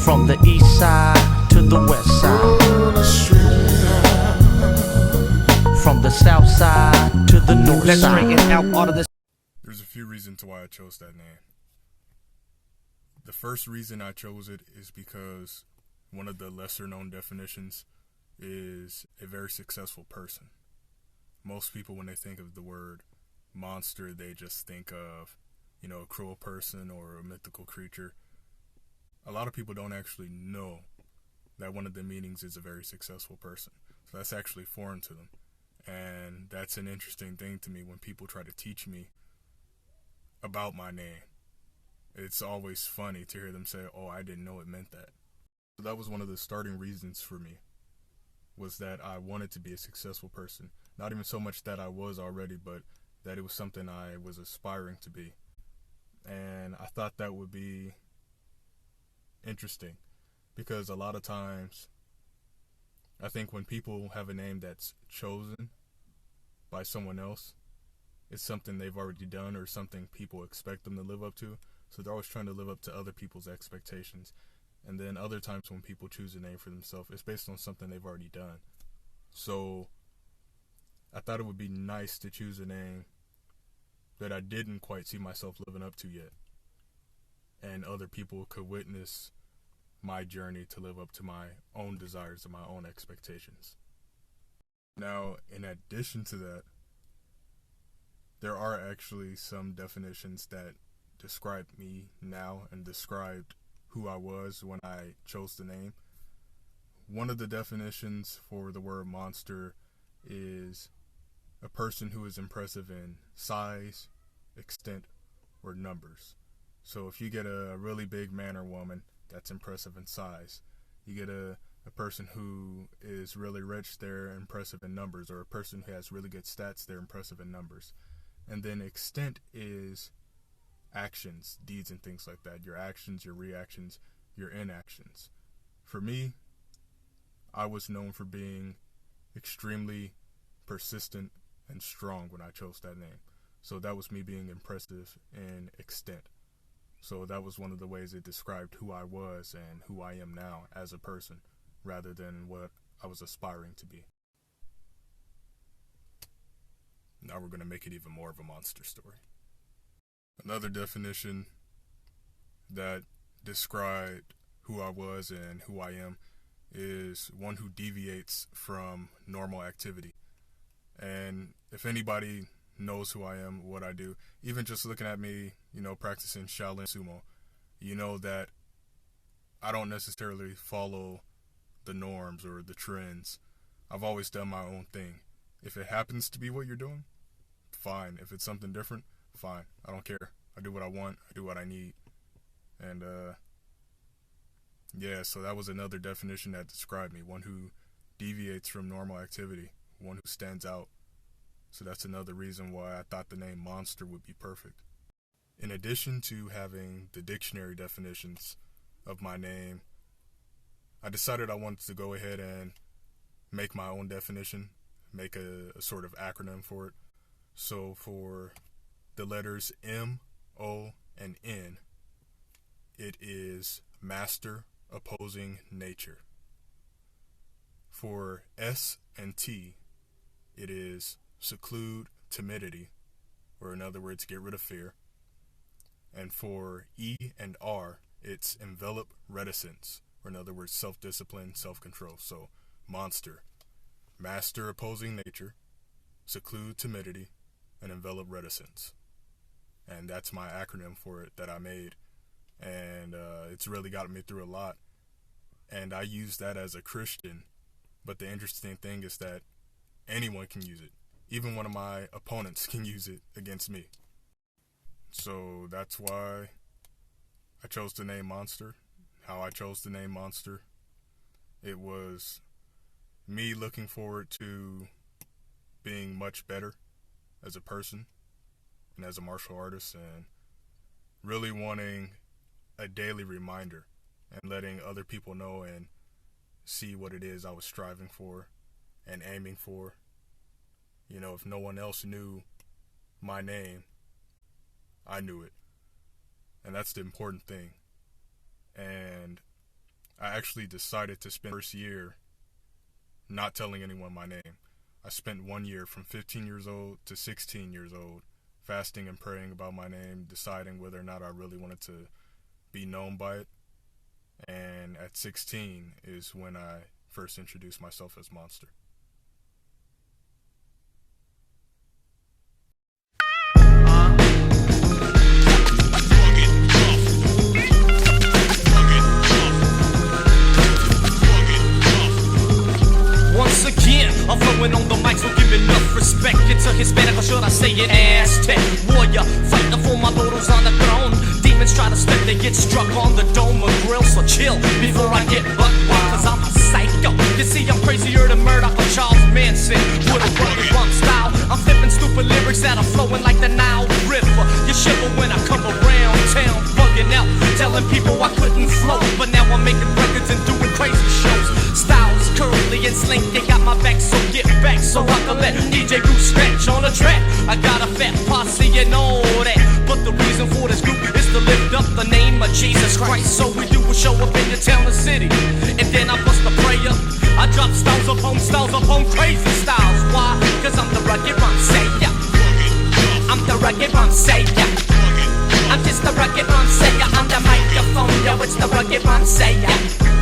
From the east side to the west side, from the south side to the north Let's side. straighten out all of this. There's a few reasons why I chose that name. The first reason I chose it is because one of the lesser known definitions is a very successful person. Most people, when they think of the word monster, they just think of, a cruel person or a mythical creature. A lot of people don't actually know that one of the meanings is a very successful person. So that's actually foreign to them. And that's an interesting thing to me when people try to teach me about my name. It's always funny to hear them say, oh, I didn't know it meant that. So that was one of the starting reasons for me, was that I wanted to be a successful person. Not even so much that I was already, but that it was something I was aspiring to be. And I thought that would be interesting, because a lot of times I think when people have a name that's chosen by someone else, it's something they've already done or something people expect them to live up to. So they're always trying to live up to other people's expectations. And then other times when people choose a name for themselves, it's based on something they've already done. So I thought it would be nice to choose a name that I didn't quite see myself living up to yet, and other people could witness my journey to live up to my own desires and my own expectations. Now, in addition to that, there are actually some definitions that describe me now and described who I was when I chose the name. One of the definitions for the word monster is a person who is impressive in size, extent, or numbers. So if you get a really big man or woman that's impressive in size, you get a person who is really rich, they're impressive in numbers, or a person who has really good stats, they're impressive in numbers. And then extent is actions, deeds, and things like that. Your actions, your reactions, your inactions. For me, I was known for being extremely persistent and strong when I chose that name. So that was me being impressive in extent. So that was one of the ways it described who I was and who I am now as a person, rather than what I was aspiring to be. Now we're going to make it even more of a monster story. Another definition that described who I was and who I am is one who deviates from normal activity. And if anybody knows who I am, what I do, even just looking at me, practicing Shaolin Sumo, you know that I don't necessarily follow the norms or the trends. I've always done my own thing. If it happens to be what you're doing, fine. If it's something different, fine. I don't care. I do what I want. I do what I need. And, so that was another definition that described me. One who deviates from normal activity. One who stands out. So that's another reason why I thought the name Monster would be perfect. In addition to having the dictionary definitions of my name, I decided I wanted to go ahead and make my own definition, make a sort of acronym for it. So for the letters M, O, and N, it is master opposing nature. For S and T, it is seclude timidity, or in other words, get rid of fear. And for E and R, it's envelop reticence, or in other words, self-discipline, self-control. So monster, master opposing nature, seclude timidity, and envelop reticence. And that's my acronym for it that I made. And it's really gotten me through a lot. And I use that as a Christian. But the interesting thing is that anyone can use it. Even one of my opponents can use it against me. So that's why I chose the name Monster. How I chose the name Monster. It was me looking forward to being much better as a person and as a martial artist, and really wanting a daily reminder and letting other people know and see what it is I was striving for and aiming for. If no one else knew my name, I knew it. And that's the important thing. And I actually decided to spend the first year not telling anyone my name. I spent 1 year from 15 years old to 16 years old fasting and praying about my name, deciding whether or not I really wanted to be known by it. And at 16 is when I first introduced myself as Monster. Once again, I'm flowing on the mic, so give enough respect. It's a Hispanic, or should I say it, Aztec warrior, fighting for my lords on the throne. Demons try to step, they get struck on the dome or grill. So chill before I get butt wild, cause I'm a psycho. You see, I'm crazier than Murdoch or Charles Manson. With a rugged bump style, I'm flipping stupid lyrics that are flowing like the Nile River. You shiver when I come around town, bugging out, telling people I couldn't flow. But now I'm making records and doing crazy shows. Styles curly and slinky, got my back, so get back so I can let DJ Goose scratch on the track. I got a fat posse and all that, but the reason for this group is to lift up the name of Jesus Christ. So we do a show up in your town or city, and then I bust a prayer. I drop styles upon crazy styles. Why? Cause I'm the rugged rhyme savior. I'm the rugged rhyme savior. I'm just the rugged rhyme savior. I'm the microphone, yo, it's the rugged rhyme savior.